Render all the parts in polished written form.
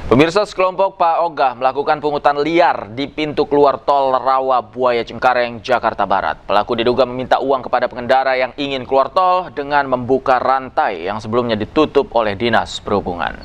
Pemirsa, sekelompok Ogah melakukan pungutan liar di pintu keluar tol Rawa Buaya Cengkareng, Jakarta Barat. Pelaku diduga meminta uang kepada pengendara yang ingin keluar tol dengan membuka rantai yang sebelumnya ditutup oleh Dinas Perhubungan.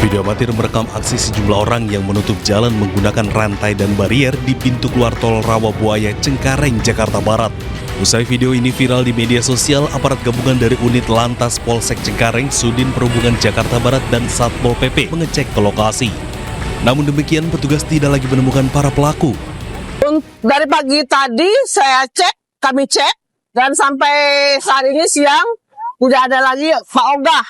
Video amatir merekam aksi sejumlah orang yang menutup jalan menggunakan rantai dan barier di pintu keluar tol Rawa Buaya Cengkareng, Jakarta Barat. Usai video ini viral di media sosial, aparat gabungan dari unit Lantas Polsek Cengkareng, Sudin Perhubungan Jakarta Barat, dan Satpol PP mengecek ke lokasi. Namun demikian, petugas tidak lagi menemukan para pelaku. Dari pagi tadi kami cek, dan sampai saat ini siang udah ada lagi Pak Ogah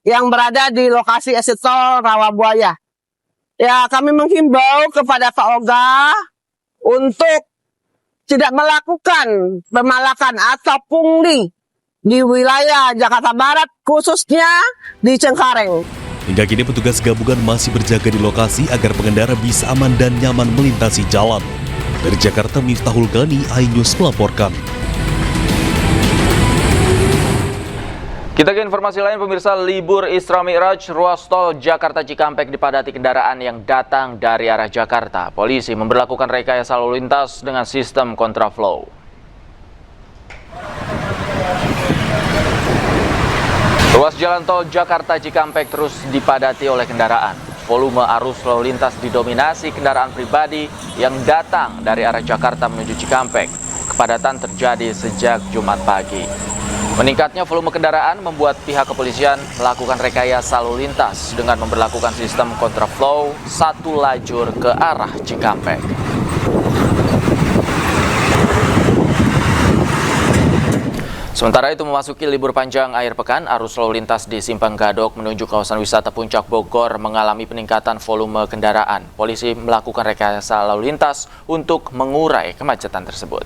yang berada di lokasi exit tol Rawa Buaya. Ya, kami menghimbau kepada Pak Ogah untuk tidak melakukan pemalakan atau pungli di wilayah Jakarta Barat, khususnya di Cengkareng. Hingga kini petugas gabungan masih berjaga di lokasi agar pengendara bisa aman dan nyaman melintasi jalan. Dari Jakarta, Miftahul Ghani, iNews melaporkan. Kita ke informasi lain, pemirsa. Libur Isra Mi'raj, ruas tol Jakarta Cikampek dipadati kendaraan yang datang dari arah Jakarta. Polisi memberlakukan rekayasa lalu lintas dengan sistem kontraflow. Ruas jalan tol Jakarta Cikampek terus dipadati oleh kendaraan. Volume arus lalu lintas didominasi kendaraan pribadi yang datang dari arah Jakarta menuju Cikampek. Kepadatan terjadi sejak Jumat pagi. Meningkatnya volume kendaraan membuat pihak kepolisian melakukan rekayasa lalu lintas dengan memberlakukan sistem kontraflow satu lajur ke arah Cikampek. Sementara itu, memasuki libur panjang akhir pekan, arus lalu lintas di Simpang Gadok menuju kawasan wisata Puncak Bogor mengalami peningkatan volume kendaraan. Polisi melakukan rekayasa lalu lintas untuk mengurai kemacetan tersebut.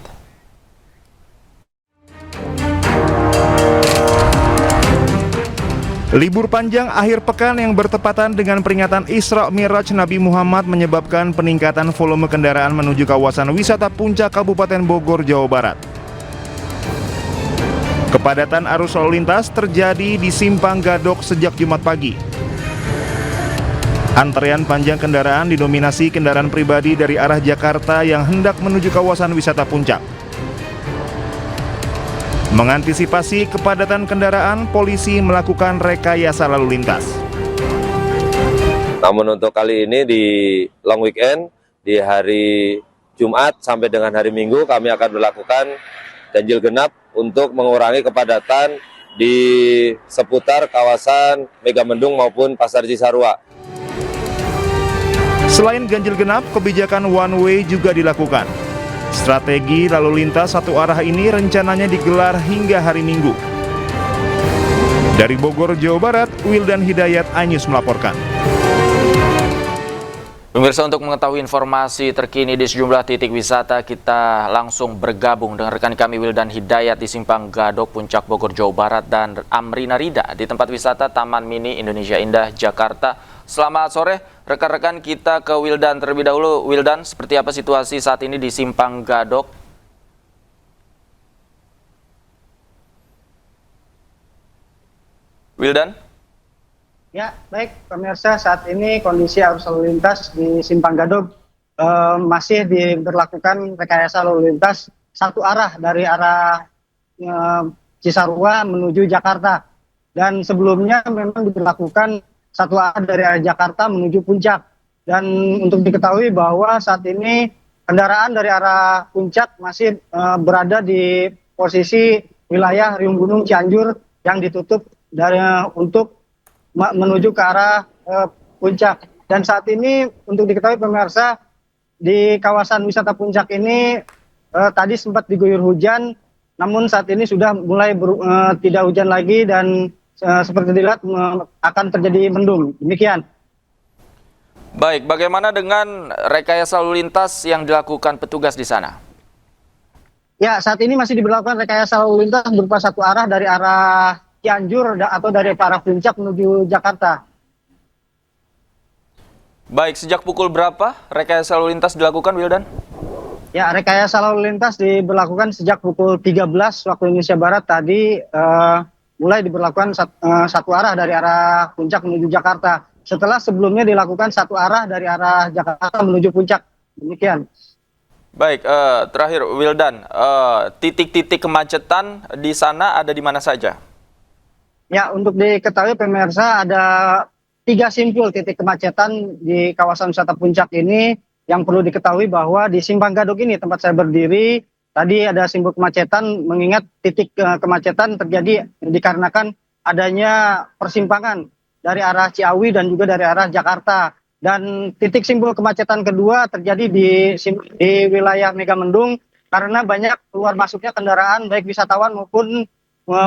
Libur panjang akhir pekan yang bertepatan dengan peringatan Isra Mi'raj Nabi Muhammad menyebabkan peningkatan volume kendaraan menuju kawasan wisata Puncak Kabupaten Bogor, Jawa Barat. Kepadatan arus lalu lintas terjadi di Simpang Gadok sejak Jumat pagi. Antrean panjang kendaraan didominasi kendaraan pribadi dari arah Jakarta yang hendak menuju kawasan wisata Puncak. Mengantisipasi kepadatan kendaraan, polisi melakukan rekayasa lalu lintas. Namun untuk kali ini di long weekend, di hari Jumat sampai dengan hari Minggu, kami akan melakukan ganjil genap untuk mengurangi kepadatan di seputar kawasan Megamendung maupun Pasar Cisarua. Selain ganjil genap, kebijakan one way juga dilakukan. Strategi lalu lintas satu arah ini rencananya digelar hingga hari Minggu. Dari Bogor, Jawa Barat, Wildan Hidayat, iNews melaporkan. Pemirsa, untuk mengetahui informasi terkini di sejumlah titik wisata, kita langsung bergabung dengan rekan kami Wildan Hidayat di Simpang Gadok, Puncak Bogor, Jawa Barat, dan Amrina Rida di tempat wisata Taman Mini Indonesia Indah, Jakarta. Selamat sore, rekan-rekan, kita ke Wildan terlebih dahulu. Wildan, seperti apa situasi saat ini di Simpang Gadok? Wildan? Ya, baik pemirsa, saat ini kondisi arus lalu lintas di Simpang Gadok masih diberlakukan rekayasa lalu lintas satu arah dari arah Cisarua menuju Jakarta. Dan sebelumnya memang diberlakukan satu arah dari arah Jakarta menuju Puncak. Dan untuk diketahui bahwa saat ini kendaraan dari arah Puncak masih berada di posisi wilayah Riung Gunung Cianjur yang ditutup untuk menuju ke arah Puncak. Dan saat ini untuk diketahui pemirsa, di kawasan wisata Puncak ini tadi sempat diguyur hujan, namun saat ini sudah mulai tidak hujan lagi dan seperti dilihat akan terjadi mendung. Demikian. Baik, bagaimana dengan rekayasa lalu lintas yang dilakukan petugas di sana? Ya, saat ini masih diberlakukan rekayasa lalu lintas berupa satu arah dari arah Cianjur atau dari arah Puncak menuju Jakarta. Baik, sejak pukul berapa rekayasa lalu lintas dilakukan, Wildan? Ya, rekayasa lalu lintas diberlakukan sejak pukul 13 waktu Indonesia Barat tadi, mulai diberlakukan satu arah dari arah Puncak menuju Jakarta. Setelah sebelumnya dilakukan satu arah dari arah Jakarta menuju Puncak. Demikian. Baik, terakhir Wildan, titik-titik kemacetan di sana ada di mana saja? Ya, untuk diketahui pemirsa ada 3 simpul titik kemacetan di kawasan wisata Puncak ini. Yang perlu diketahui bahwa di Simpang Gadok ini tempat saya berdiri, tadi ada simpul kemacetan mengingat titik kemacetan terjadi dikarenakan adanya persimpangan dari arah Ciawi dan juga dari arah Jakarta. Dan titik simpul kemacetan kedua terjadi di wilayah Megamendung karena banyak keluar masuknya kendaraan baik wisatawan maupun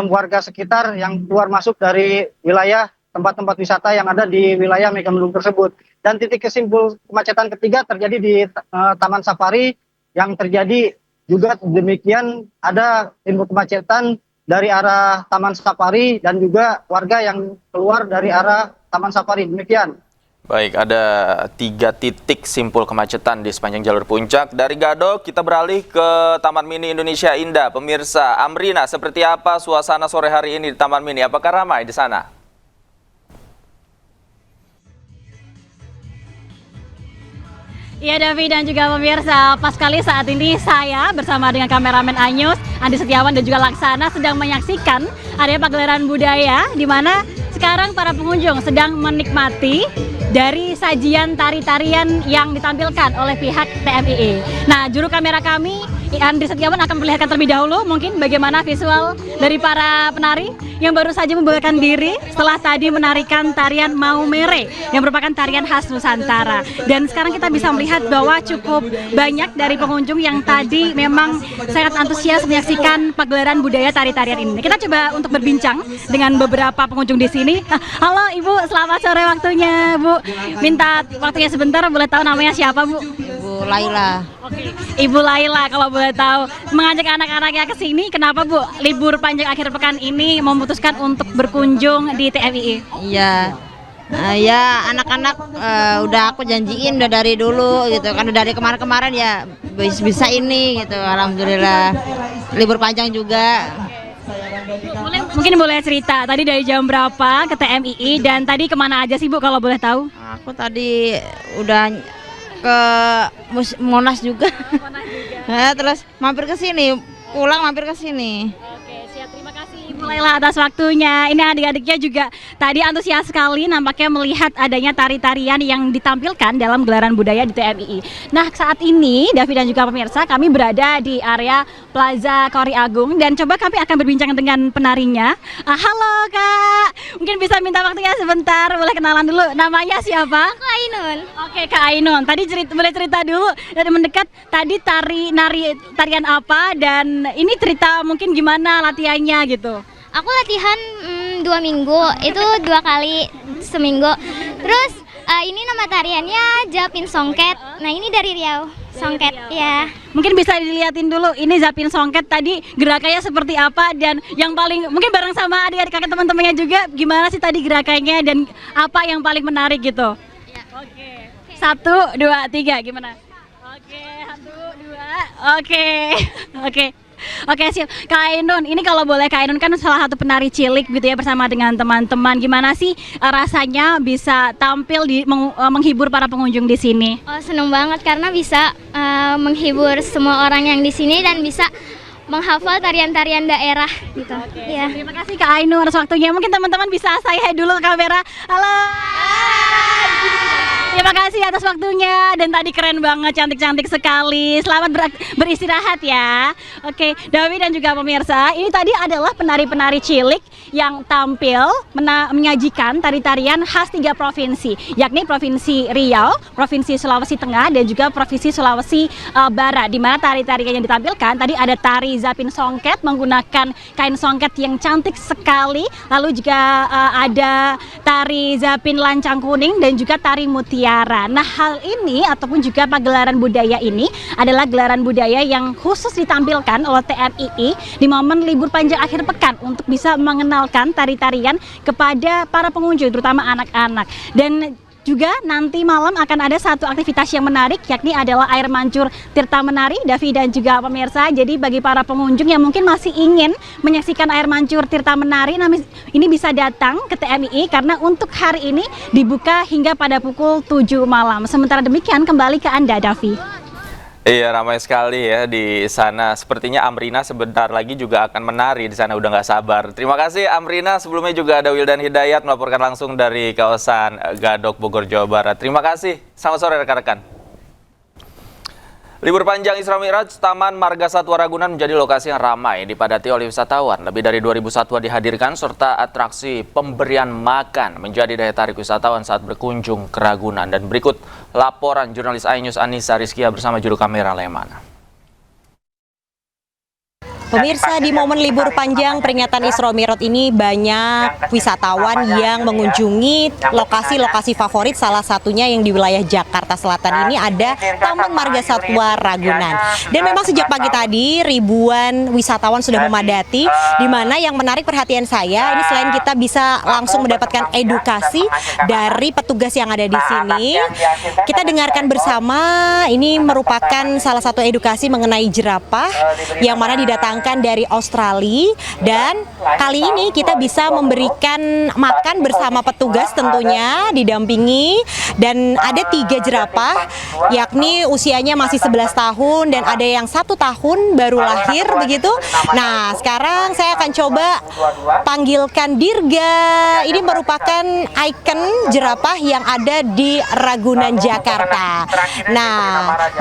warga sekitar yang keluar masuk dari wilayah tempat-tempat wisata yang ada di wilayah Megamendung tersebut. Dan titik kesimpul kemacetan ketiga terjadi di Taman Safari yang terjadi juga demikian ada simpul kemacetan dari arah Taman Safari dan juga warga yang keluar dari arah Taman Safari. Demikian. Baik, ada 3 titik simpul kemacetan di sepanjang jalur Puncak. Dari Gadok kita beralih ke Taman Mini Indonesia Indah. Pemirsa, Amrina, seperti apa suasana sore hari ini di Taman Mini? Apakah ramai di sana? Iya Davi dan juga pemirsa, pas kali saat ini saya bersama dengan kameramen Anyus, Andi Setiawan dan juga Laksana sedang menyaksikan adanya pagelaran budaya di mana sekarang para pengunjung sedang menikmati dari sajian tari-tarian yang ditampilkan oleh pihak TMII. Nah, juru kamera kami Andi Setiawan akan memperlihatkan terlebih dahulu mungkin bagaimana visual dari para penari yang baru saja membawakan diri setelah tadi menarikan tarian Mau Mere yang merupakan tarian khas Nusantara. Dan sekarang kita bisa melihat bahwa cukup banyak dari pengunjung yang tadi memang sangat antusias menyaksikan pagelaran budaya tari-tarian ini. Kita coba untuk berbincang dengan beberapa pengunjung di sini. Halo Ibu, selamat sore waktunya Bu. Minta waktunya sebentar, boleh tahu namanya siapa Bu? Ibu Laila. Oke, Ibu Laila kalau boleh tahu mengajak anak-anaknya ke sini kenapa Bu? Libur panjang akhir pekan ini memutuskan untuk berkunjung di TMII. Iya. Ya anak-anak udah aku janjiin udah dari dulu gitu kan, udah dari kemarin-kemarin ya bisa ini gitu. Alhamdulillah. Libur panjang juga. Mungkin boleh cerita tadi dari jam berapa ke TMII dan tadi kemana aja sih Bu kalau boleh tahu? Aku tadi udah ke Monas juga. Nah, terus mampir ke sini, pulang mampir ke sini. Oke, siap. Terima kasih Ibu Laila atas waktunya. Ini adik-adiknya juga tadi antusias sekali nampaknya melihat adanya tari-tarian yang ditampilkan dalam gelaran budaya di TMII. Nah, saat ini Davi dan juga pemirsa kami berada di area Plaza Kori Agung dan coba kami akan berbincang dengan penarinya. Halo Kak, mungkin bisa minta waktunya sebentar, boleh kenalan dulu. Namanya siapa? Aku Ainun. Oke Kak Ainun, tadi boleh cerita dulu dari mendekat tadi tarian apa dan ini cerita mungkin gimana latihannya gitu. Aku latihan 2 minggu, itu 2 kali seminggu. Terus ini nama tariannya Zapin Songket. Nah ini dari Riau, Songket ya. Mungkin bisa dilihatin dulu ini Zapin Songket tadi gerakannya seperti apa dan yang paling mungkin bareng sama adik-adik kakak teman-temannya juga gimana sih tadi gerakannya dan apa yang paling menarik gitu. Ya. Oke. 1, 2, 3 gimana? Oke, 1, 2. Oke. Oke siap. Kak Ainun, ini kalau boleh Kak Ainun kan salah satu penari cilik gitu ya bersama dengan teman-teman. Gimana sih rasanya bisa tampil menghibur para pengunjung di sini? Oh, seneng banget karena bisa menghibur semua orang yang di sini dan bisa menghafal tarian-tarian daerah gitu. Ya. Terima kasih Kak Ainun atas waktunya. Mungkin teman-teman bisa say hi dulu ke kamera. Halo. Terima kasih atas waktunya dan tadi keren banget, cantik-cantik sekali. Selamat beristirahat ya. Oke, Davi dan juga pemirsa, ini tadi adalah penari-penari cilik yang tampil menyajikan tari-tarian khas 3 provinsi, yakni Provinsi Riau, Provinsi Sulawesi Tengah dan juga Provinsi Sulawesi Barat. Di mana tari-tarian yang ditampilkan tadi ada tari Zapin Songket menggunakan kain songket yang cantik sekali, lalu juga ada tari Zapin Lancang Kuning dan juga tari Mutiara. Nah, hal ini ataupun juga pagelaran budaya ini adalah gelaran budaya yang khusus ditampilkan oleh TMII di momen libur panjang akhir pekan untuk bisa mengenalkan tari-tarian kepada para pengunjung terutama anak-anak. Dan juga nanti malam akan ada satu aktivitas yang menarik, yakni adalah air mancur Tirta Menari, Davi dan juga pemirsa. Jadi bagi para pengunjung yang mungkin masih ingin menyaksikan air mancur Tirta Menari, ini bisa datang ke TMII karena untuk hari ini dibuka hingga pada pukul 7 malam. Sementara demikian, kembali ke Anda, Davi. Iya, ramai sekali ya di sana. Sepertinya Amrina sebentar lagi juga akan menari di sana, udah nggak sabar. Terima kasih Amrina. Sebelumnya juga ada Wildan Hidayat melaporkan langsung dari kawasan Gadok, Bogor, Jawa Barat. Terima kasih. Selamat sore rekan-rekan. Libur panjang Isra Mi'raj, Taman Marga Satwa Ragunan menjadi lokasi yang ramai dipadati oleh wisatawan. Lebih dari 2.000 satwa dihadirkan serta atraksi pemberian makan menjadi daya tarik wisatawan saat berkunjung ke Ragunan. Dan berikut laporan jurnalis iNews Anissa Rizkia bersama juru kamera Leman. Pemirsa, di momen libur panjang peringatan Isra Mi'raj ini banyak wisatawan yang mengunjungi lokasi-lokasi favorit, salah satunya yang di wilayah Jakarta Selatan ini ada Taman Marga Satwa Ragunan. Dan memang sejak pagi tadi ribuan wisatawan sudah memadati, di mana yang menarik perhatian saya ini selain kita bisa langsung mendapatkan edukasi dari petugas yang ada di sini, kita dengarkan bersama, ini merupakan salah satu edukasi mengenai jerapah yang mana didatangkan dari Australia, dan kali ini kita bisa memberikan makan bersama petugas tentunya didampingi, dan ada 3 jerapah yakni usianya masih 11 tahun dan ada yang 1 tahun baru lahir begitu. Nah, sekarang saya akan coba panggilkan Dirga. Ini merupakan ikon jerapah yang ada di Ragunan, Jakarta. Nah,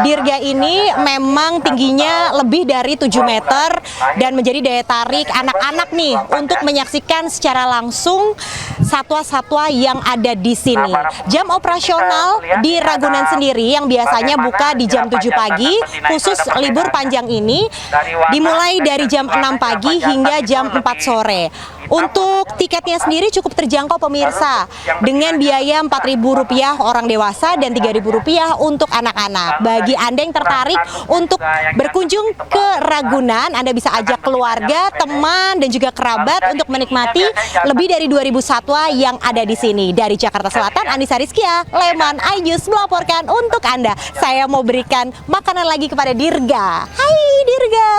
Dirga ini memang tingginya lebih dari 7 meter dan menjadi daya tarik anak-anak nih untuk menyaksikan secara langsung satwa-satwa yang ada di sini. Jam operasional di Ragunan sendiri yang biasanya buka di jam 7 pagi, khusus libur panjang ini dimulai dari jam 6 pagi hingga jam 4 sore. Untuk tiketnya sendiri cukup terjangkau pemirsa, dengan biaya Rp4.000 orang dewasa dan Rp3.000 untuk anak-anak. Bagi Anda yang tertarik untuk berkunjung ke Ragunan, Anda bisa ajak keluarga, teman, dan juga kerabat untuk menikmati lebih dari 2.000 satwa yang ada di sini. Dari Jakarta Selatan, Anissa Rizkia, Leman iNews melaporkan untuk Anda. Saya mau berikan makanan lagi kepada Dirga. Hai Dirga.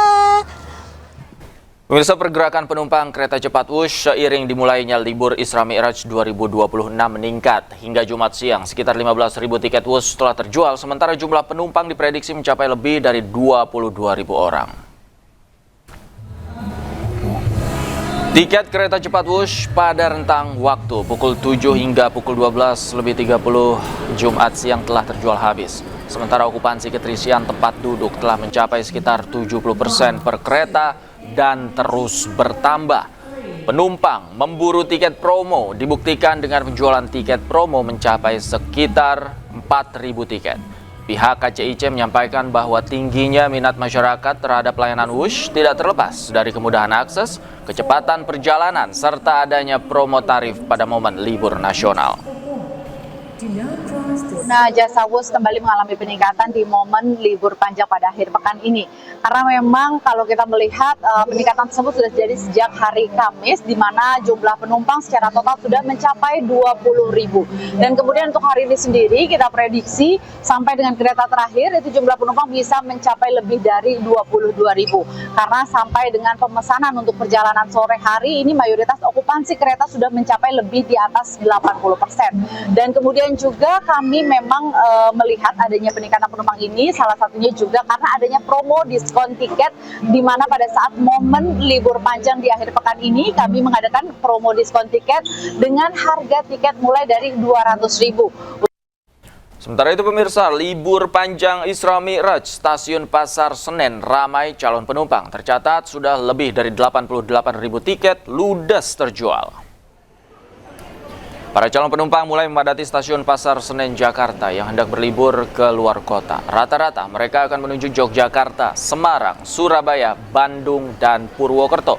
Pemirsa, pergerakan penumpang kereta cepat Wush seiring dimulainya libur Isra Mi'raj 2026 meningkat. Hingga Jumat siang, sekitar 15.000 tiket Wush telah terjual, sementara jumlah penumpang diprediksi mencapai lebih dari 22.000 orang. Tiket kereta cepat Wush pada rentang waktu pukul 7 hingga pukul 12.30 Jumat siang telah terjual habis. Sementara okupansi keterisian tempat duduk telah mencapai sekitar 70% per kereta dan terus bertambah. Penumpang memburu tiket promo dibuktikan dengan penjualan tiket promo mencapai sekitar 4.000 tiket. Pihak KCIC menyampaikan bahwa tingginya minat masyarakat terhadap layanan Wush tidak terlepas dari kemudahan akses, kecepatan perjalanan, serta adanya promo tarif pada momen libur nasional. Nah, jasa Wush kembali mengalami peningkatan di momen libur panjang pada akhir pekan ini. Karena memang kalau kita melihat peningkatan tersebut sudah terjadi sejak hari Kamis, di mana jumlah penumpang secara total sudah mencapai 20.000. Dan kemudian untuk hari ini sendiri kita prediksi sampai dengan kereta terakhir itu jumlah penumpang bisa mencapai lebih dari 22.000. Karena sampai dengan pemesanan untuk perjalanan sore hari ini mayoritas okupansi kereta sudah mencapai lebih di atas 80%. Dan kemudian juga kami memang melihat adanya peningkatan penumpang ini salah satunya juga karena adanya promo diskon tiket, di mana pada saat momen libur panjang di akhir pekan ini kami mengadakan promo diskon tiket dengan harga tiket mulai dari 200.000. Sementara itu pemirsa, libur panjang Isra Mi'raj stasiun Pasar Senen ramai calon penumpang. Tercatat sudah lebih dari 88.000 tiket ludes terjual. Para calon penumpang mulai memadati stasiun Pasar Senen Jakarta yang hendak berlibur ke luar kota. Rata-rata mereka akan menuju Yogyakarta, Semarang, Surabaya, Bandung, dan Purwokerto.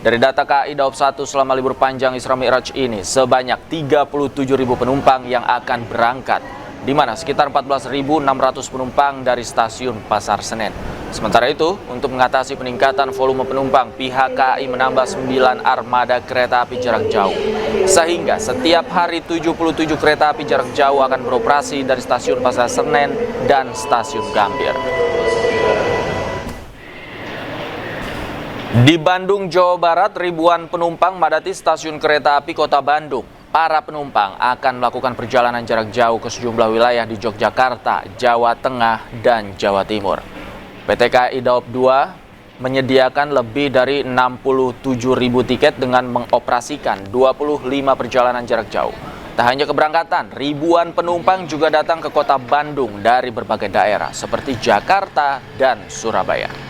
Dari data KAI Daob 1 selama libur panjang Isra Mi'raj ini, sebanyak 37.000 penumpang yang akan berangkat. di mana sekitar 14.600 penumpang dari stasiun Pasar Senen. Sementara itu, untuk mengatasi peningkatan volume penumpang, pihak KAI menambah 9 armada kereta api jarak jauh. Sehingga setiap hari 77 kereta api jarak jauh akan beroperasi dari stasiun Pasar Senen dan stasiun Gambir. Di Bandung, Jawa Barat, ribuan penumpang madati stasiun kereta api Kota Bandung. Para penumpang akan melakukan perjalanan jarak jauh ke sejumlah wilayah di Yogyakarta, Jawa Tengah, dan Jawa Timur. PT KAI Daob 2 menyediakan lebih dari 67.000 tiket dengan mengoperasikan 25 perjalanan jarak jauh. Tak hanya keberangkatan, ribuan penumpang juga datang ke Kota Bandung dari berbagai daerah seperti Jakarta dan Surabaya.